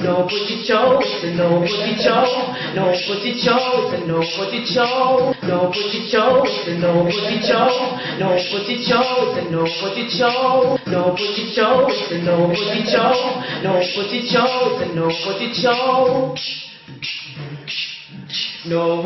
nobody chose, it's a nobody chose, nobody chose, it's a nobody chose, nobody chose, it's a nobody chose, nobody chose, it's a nobody chose, nobody chose, it's a nobody chose, nobody chose, it's a nobody chose. No.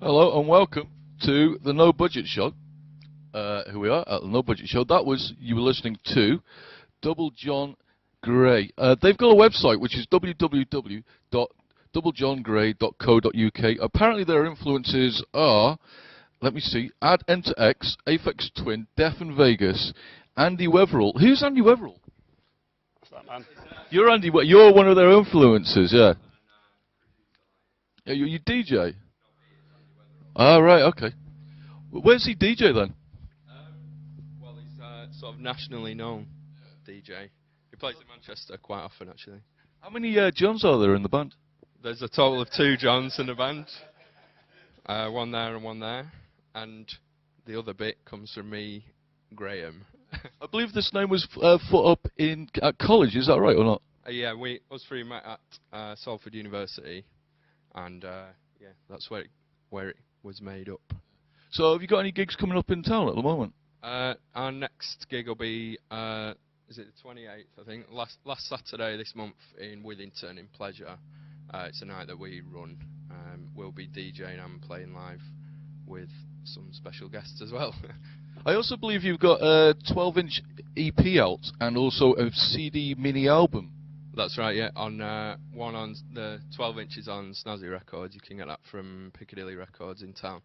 Hello and welcome to the No Budget Show. Here we are at the No Budget Show. That was, you were listening to doublejo ngrey. They've got a website which is www.doublejongrey.co.uk. Apparently their influences are, let me see, Ad Enter X, Aphex Twin, Def and Vegas, Andy Weverall. Who's Andy Weverall? What's that, man? You're Andy. You're one of their influences, yeah. Yeah, you DJ. Ah, right, okay. Where's he DJ then? Well, he's sort of nationally known DJ. He plays in Manchester quite often, actually. How many Johns are there in the band? There's a total of 2 Johns in the band. One there and one there. And the other bit comes from me, Graham. I believe this name was put up at college, is that right or not? Yeah, us three met at Salford University. And yeah, that's where it was made up. So have you got any gigs coming up in town at the moment? Our next gig will be, is it the 28th, I think? Last Saturday this month in Withington in Pleasure. It's a night that we run. We'll be DJing and playing live with some special guests as well. I also believe you've got a 12-inch EP out and also a CD mini album. That's right, yeah. On one on the 12 inches on Snazzy Records. You can get that from Piccadilly Records in town.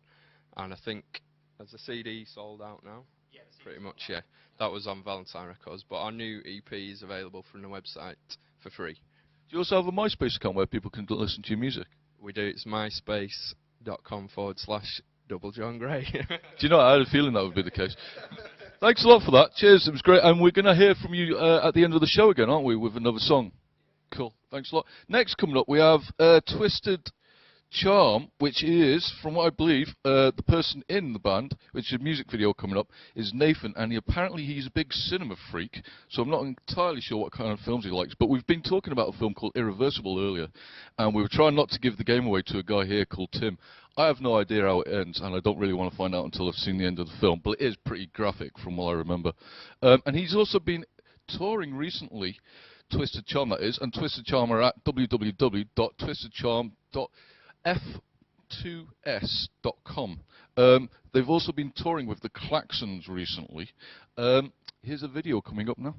And I think, has the CD sold out now? Yes. Pretty much, yeah. That was on Valentine Records. But our new EP is available from the website for free. Do you also have a MySpace account where people can listen to your music? We do. It's myspace.com/doublejo ngrey. Do you know, I had a feeling that would be the case. Thanks a lot for that. Cheers, it was great. And we're going to hear from you at the end of the show again, aren't we, with another song? Cool, thanks a lot. Next coming up, we have Twisted Charm, which is, from what I believe, the person in the band, which is a music video coming up, is Nathan, and apparently he's a big cinema freak, so I'm not entirely sure what kind of films he likes, but we've been talking about a film called Irreversible earlier, and we were trying not to give the game away to a guy here called Tim. I have no idea how it ends, and I don't really want to find out until I've seen the end of the film, but it is pretty graphic from what I remember. And he's also been touring recently, Twisted Charm that is, and Twisted Charm are at www.twistedcharm.f2s.com. They've also been touring with the Klaxons recently. Here's a video coming up now.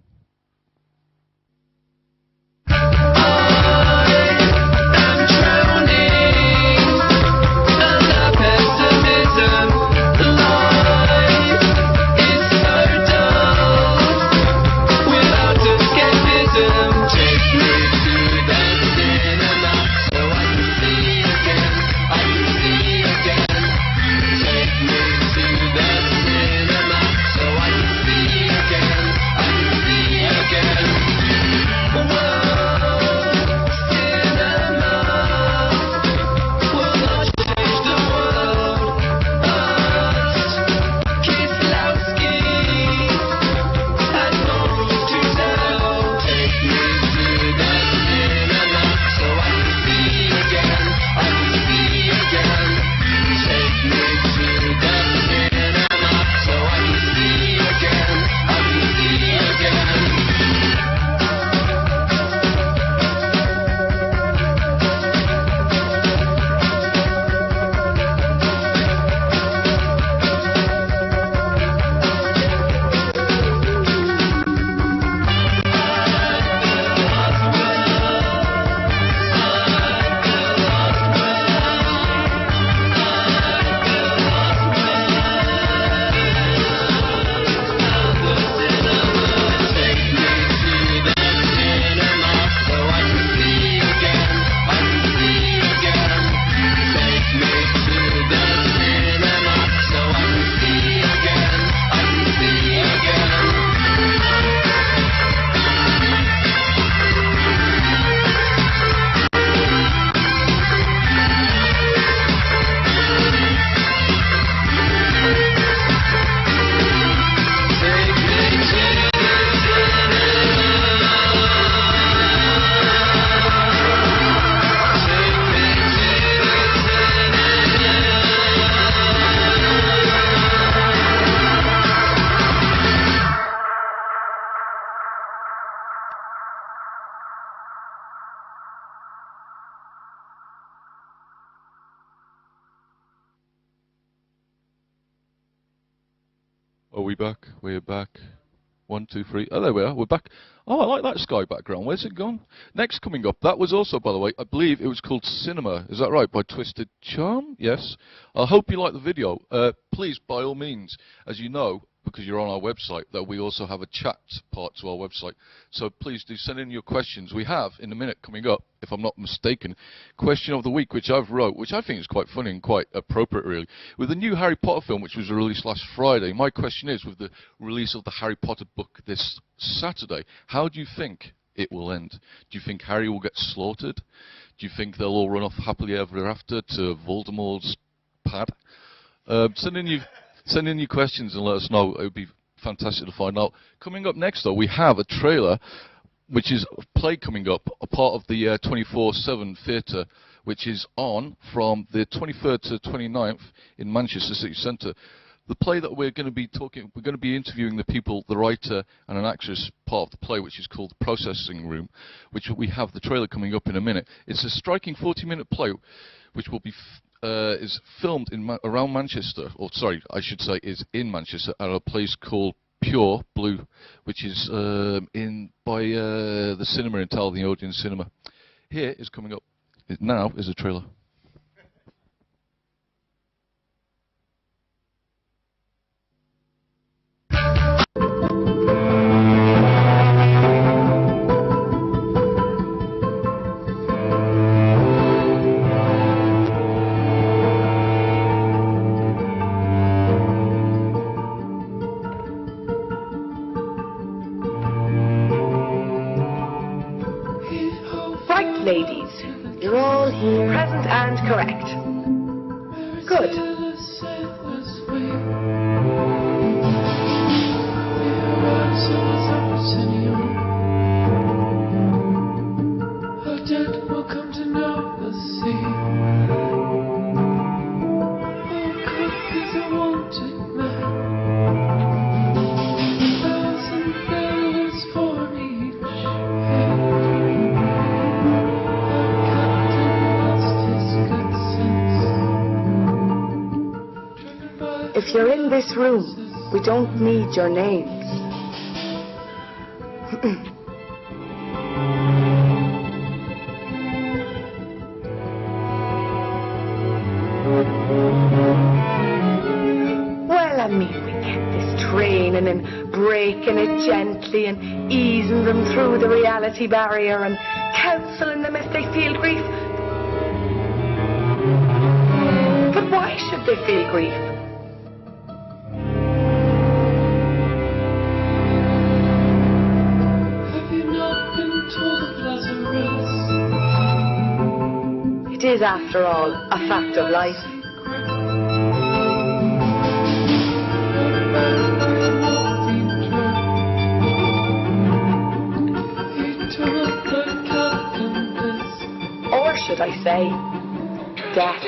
Are we back? We're back. 1, 2, 3. Oh, there we are. We're back. Oh, I like that sky background. Where's it gone? Next coming up, that was also, by the way, I believe it was called Cinema. Is that right? By Twisted Charm? Yes. I hope you like the video. Please, by all means, as you know, because you're on our website, that we also have a chat part to our website. So please do send in your questions. We have, in a minute coming up, if I'm not mistaken, question of the week, which I've wrote, which I think is quite funny and quite appropriate, really. With the new Harry Potter film, which was released last Friday, my question is, with the release of the Harry Potter book this Saturday, how do you think it will end? Do you think Harry will get slaughtered? Do you think they'll all run off happily ever after to Voldemort's pad? Send in your questions and let us know. It would be fantastic to find out. Coming up next, though, we have a trailer, which is a play coming up, a part of the 24/7 theatre, which is on from the 23rd to 29th in Manchester City Centre. The play that we're going to be interviewing the people, the writer and an actress part of the play, which is called The Processing Room, which we have the trailer coming up in a minute. It's a striking 40-minute play, which will be is filmed in around Manchester, or sorry, I should say is in Manchester, at a place called Pure Blue, which is in by the cinema in Tal, the Odeon Cinema. Here is coming up. Now is a trailer. Ladies, you're all here, present and correct. Good. If you're in this room, we don't need your names. Well, I mean, we kept this training and breaking it gently and easing them through the reality barrier and counselling them if they feel grief. But why should they feel grief? It is, after all, a fact of life. Or should I say, death.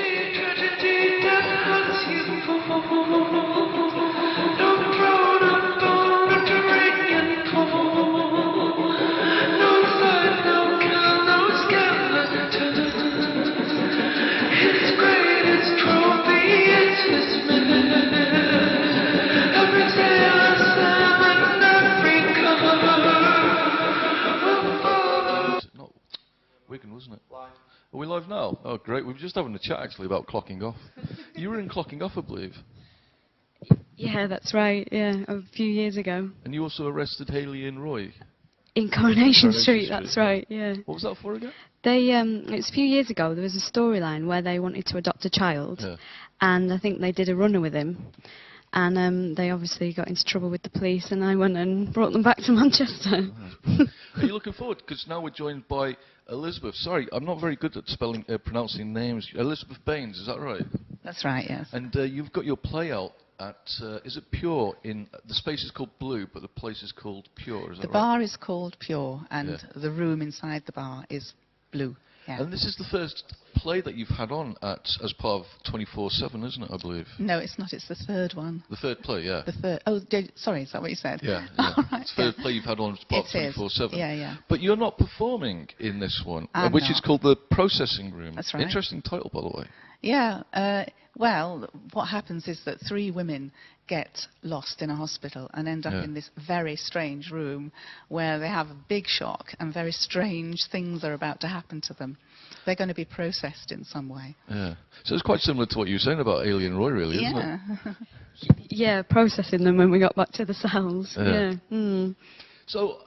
Wasn't it? Live. Are we live now? Oh, great. We were just having a chat, actually, about clocking off. You were in Clocking Off, I believe. Yeah, that's right. Yeah, a few years ago. And you also arrested Hayley and Roy? In Coronation Street, that's right, yeah. What was that for again? It was a few years ago. There was a storyline where they wanted to adopt a child, and I think they did a runner with him. And they obviously got into trouble with the police, and I went and brought them back to Manchester. Are you looking forward? Because now we're joined by Elizabeth. Sorry, I'm not very good at pronouncing names. Elizabeth Baines, is that right? That's right, yes. And you've got your play out at, is it Pure? The space is called Blue, but the place is called Pure, is that right? The bar is called Pure, and the room inside the bar is Blue. Yeah. And this is the first play that you've had on as part of 24/7, isn't it, I believe? No, it's not. It's the third one. The third play, yeah. The third. Oh, sorry, is that what you said? Yeah. All right, it's the third play you've had on as part of 24/7. Yeah, yeah. But you're not performing in this one, I'm which not. is called The Processing Room. That's right. Interesting title, by the way. Yeah. Well, what happens is that 3 women get lost in a hospital and end up Yeah. in this very strange room where they have a big shock and very strange things are about to happen to them. They're going to be processed in some way. Yeah. So it's quite similar to what you were saying about Alien Roy, really, isn't it? Yeah. Yeah, processing them when we got back to the cells. Yeah. Yeah. Mm. So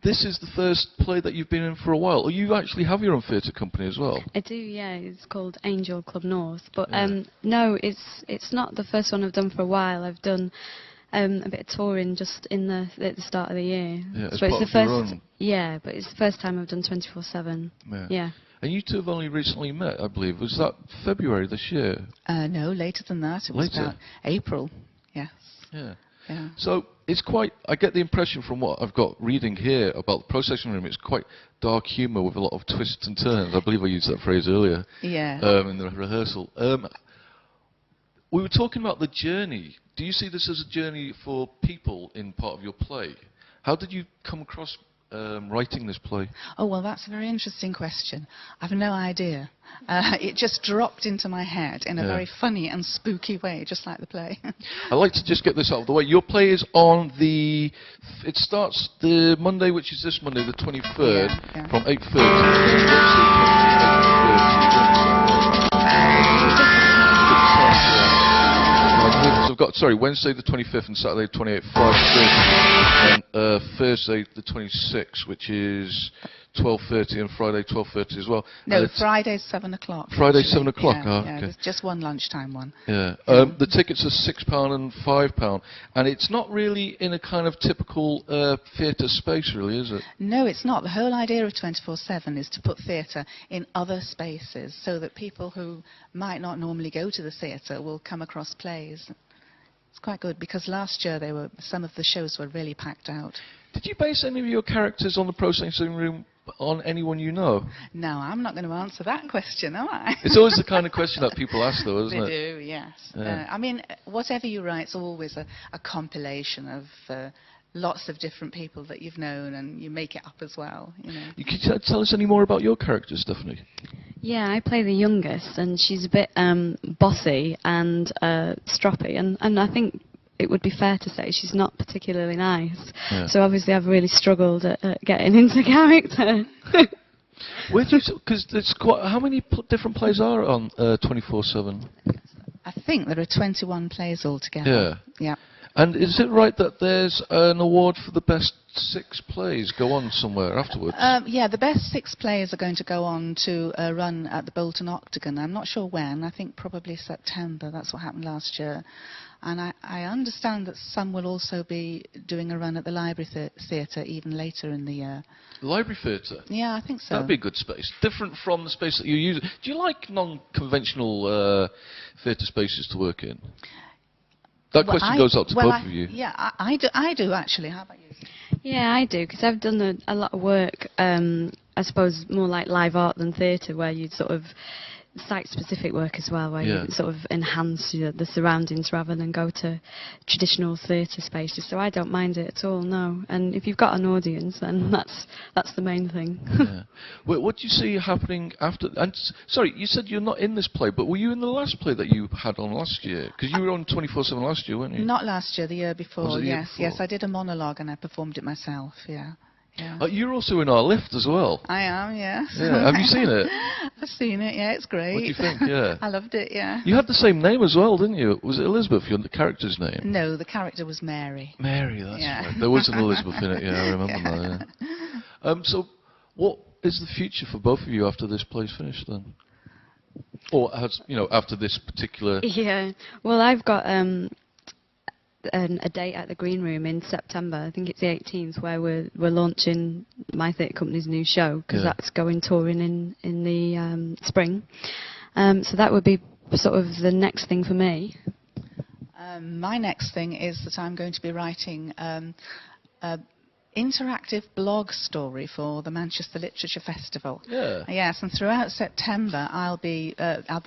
this is the first play that you've been in for a while. Or you actually have your own theatre company as well? I do, yeah. It's called Angel Club North. But Yeah. no, it's not the first one I've done for a while. I've done a bit of touring just at the start of the year. Yeah, as So part it's of the your first. own. Yeah, but it's the first time I've done 24/7. Yeah. Yeah. And you two have only recently met, I believe. Was that February this year? No, later than that. It was Later? about April. Yes. Yeah. Yeah. So it's quite, I get the impression from what I've got reading here about the processing room, it's quite dark humour with a lot of twists and turns. I believe I used that phrase earlier Yeah. in the rehearsal. We were talking about the journey. Do you see this as a journey for people in part of your play? How did you come across writing this play? Oh, well, that's a very interesting question. I've no idea. It just dropped into my head in a Yeah. very funny and spooky way, just like the play. I'd like to just get this out of the way. Your play is on the... It starts the Monday, which is this Monday, the 23rd, Yeah, yeah. from 8:30. So I've got, Wednesday the 25th and Saturday the 28th, 5:30, and Thursday the 26th, which is 12:30, and Friday 12:30 as well. No, And it's Friday's 7 o'clock. Friday, actually. 7 o'clock, Yeah, ah, yeah, okay. there's just one lunchtime one. Yeah. Yeah. The tickets are £6 and £5, and it's not really in a kind of typical theatre space, really, is it? No, it's not. The whole idea of 24/7 is to put theatre in other spaces so that people who might not normally go to the theatre will come across plays. It's quite good because last year some of the shows were really packed out. Did you base any of your characters on the processing room on anyone you know? No, I'm not going to answer that question, am I? It's always the kind of question that people ask, though, isn't They it? do, yes. Yeah. I mean, whatever you write's always a compilation of lots of different people that you've known, and you make it up as well, you know. You could tell us any more about your character, Stephanie? Yeah, I play the youngest, and she's a bit bossy and stroppy, and I think it would be fair to say she's not particularly nice. Yeah. So obviously I've really struggled at getting into character. Because there's quite... How many different plays are on 24/7? I think there are 21 plays altogether. Yeah. Yeah. And is it right that there's an award for the best 6 plays go on somewhere afterwards? Yeah, the best 6 plays are going to go on to run at the Bolton Octagon. I'm not sure when. I think probably September. That's what happened last year. And I understand that some will also be doing a run at the Library Theatre even later in the year. Library theatre? Yeah, I think so. That'd be a good space. Different from the space that you use. Do you like non-conventional theatre spaces to work in? That Well, question goes out to both of you. Yeah, I do actually. How about you? Yeah, I do, because I've done a lot of work, I suppose more like live art than theatre, where you sort of site-specific work as well, where Yeah. you sort of enhance the surroundings rather than go to traditional theatre spaces. So I don't mind it at all, no. And if you've got an audience, then that's the main thing. Yeah. What do you see happening after... And sorry, you said you're not in this play, but were you in the last play that you had on last year? Because you were on 24/7 last year, weren't you? Not last year, the year before. Was it the year Yes, before? yes, I did a monologue and I performed it myself. Yeah. Yeah. You're also in our lift as well. I am, yes. Yeah. Have you seen it? I've seen it, yeah, it's great. What do you think? Yeah. I loved it, yeah. You had the same name as well, didn't you? Was it Elizabeth, your character's name? No, the character was Mary. Mary, that's Yeah. right. There was an Elizabeth in it, yeah, I remember that, yeah. So, what is the future for both of you after this play's finished, then? Or, after this particular... Yeah, well, I've got a date at the Green Room in September. I think it's the 18th, where we're launching my theatre company's new show, because Yeah. that's going touring in the spring. So that would be sort of the next thing for me. My next thing is that I'm going to be writing interactive blog story for the Manchester Literature Festival. Yeah. Yes, and throughout September I'll be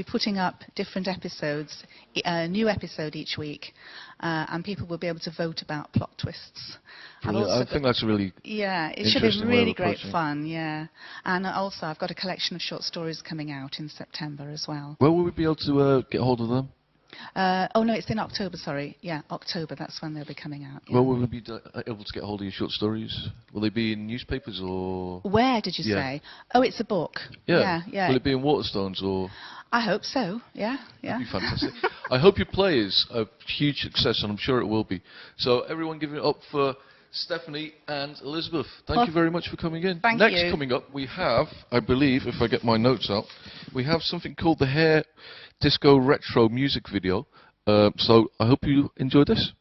putting up different episodes, a new episode each week, and people will be able to vote about plot twists. Brilliant. I think that's a really it should be interesting way of really great approaching it. fun. Yeah, and also I've got a collection of short stories coming out in September as well. Where will we be able to get hold of them? Oh no, it's in October. Sorry, yeah, October. That's when they'll be coming out. Yeah. Where will we be able to get hold of your short stories? Will they be in newspapers or? Where did you say? Oh, it's a book. Yeah. Yeah. Will it be in Waterstones or? I hope so. Yeah. That'd be fantastic. I hope your play is a huge success, and I'm sure it will be. So everyone, give it up for Stephanie and Elizabeth. Thank you very much for coming in. Thank Next you. coming up, we have, I believe, if I get my notes out, we have something called the Hair Disco Retro music video. So I hope you enjoy this.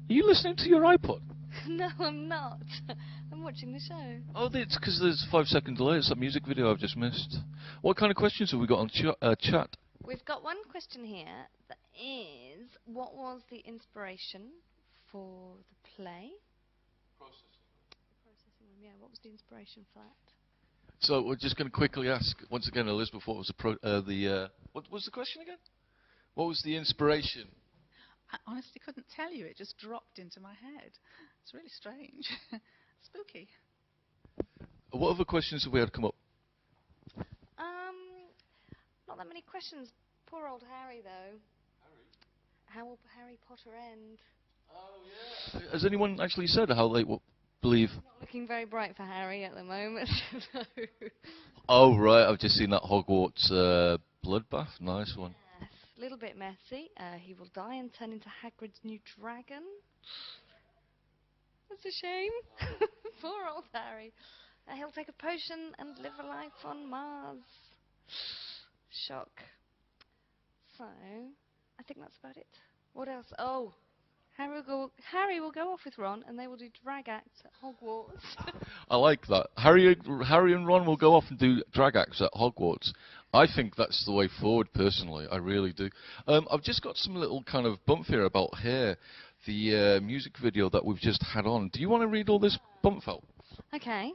Are you listening to your iPod? No, I'm not. I'm watching the show. Oh, it's because there's a 5-second delay. It's that music video I've just missed. What kind of questions have we got on chat? We've got one question here that is, what was the inspiration for the play? Processing room, yeah. What was the inspiration for that? So we're just going to quickly ask once again, Elizabeth, what was what was the question again? What was the inspiration? I honestly couldn't tell you. It just dropped into my head. It's really strange. Spooky. What other questions have we had come up? Not that many questions. Poor old Harry, though. How will Harry Potter end? Oh, yeah. Has anyone actually said how they believe? Not looking very bright for Harry at the moment. Oh, right. I've just seen that Hogwarts bloodbath. Nice one. Yes, a little bit messy. He will die and turn into Hagrid's new dragon. That's a shame. Poor old Harry. He'll take a potion and live a life on Mars. Shock. So, I think that's about it. What else? Oh, Harry will go off with Ron, and they will do drag acts at Hogwarts. I like that. Harry and Ron will go off and do drag acts at Hogwarts. I think that's the way forward, personally. I really do. I've just got some little kind of bump here about Hair, the music video that we've just had on. Do you want to read all this bump out? Okay.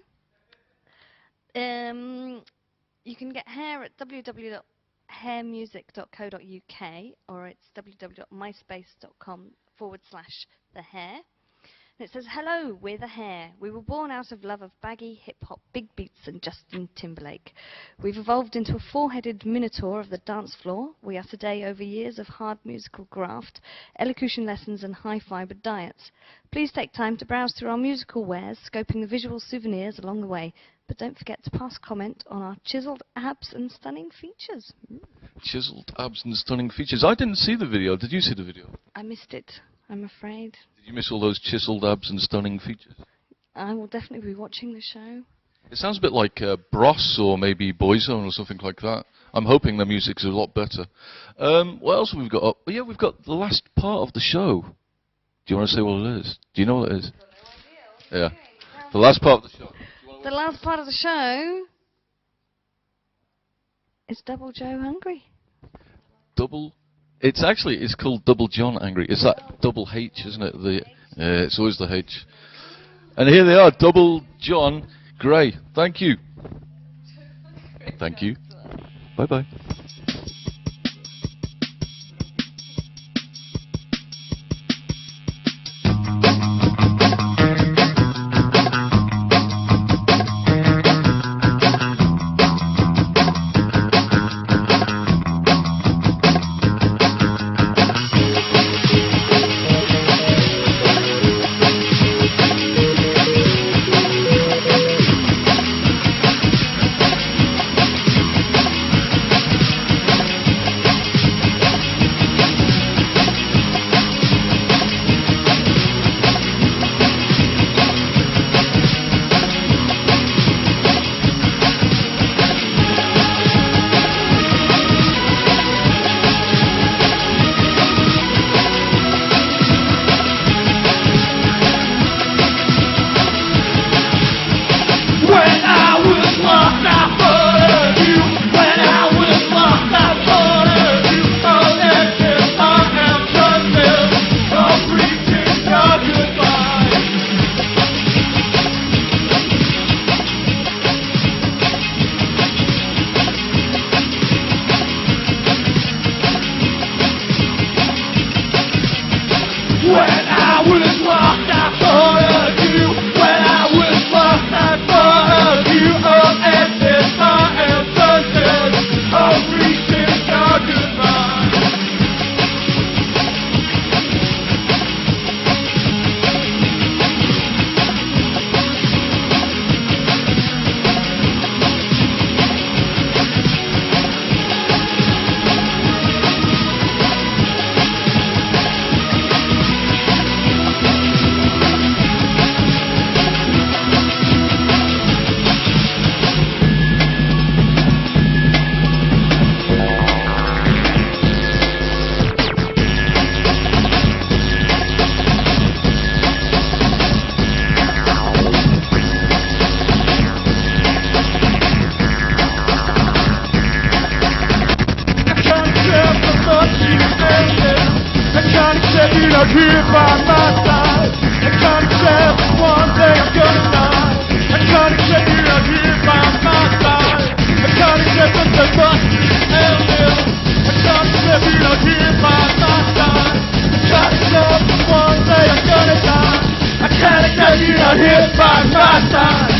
You can get Hair at www.hairmusic.co.uk, or it's www.myspace.com/The Hair. And it says, hello, we're The Hair. We were born out of love of baggy, hip-hop, big beats and Justin Timberlake. We've evolved into a four-headed minotaur of the dance floor. We are today over years of hard musical graft, elocution lessons and high-fibre diets. Please take time to browse through our musical wares, scoping the visual souvenirs along the way. But don't forget to pass comment on our chiseled abs and stunning features. Chiseled abs and stunning features. I didn't see the video. Did you see the video? I missed it, I'm afraid. Did you miss all those chiseled abs and stunning features? I will definitely be watching the show. It sounds a bit like Bros or maybe Boyzone or something like that. I'm hoping the music's a lot better. What else have we got up? Oh, yeah, we've got the last part of the show. Do you want to say what it is? Do you know what it is? Yeah. The last part of the show. The last part of the show is Double Joe Hungry. It's called Double John Angry. It's that double H, isn't it? It's always the H. And here they are, Double John Gray. Thank you. Thank you. Bye-bye. out here by my side. I can't accept that one day I'm gonna die. I can't accept you out here by my side. I can't accept that there must be hell here. I can't accept you out here by my side. I can't accept that one day I'm gonna die. I can't accept you out here by my side.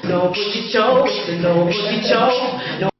No butty show, it's a no butty show. No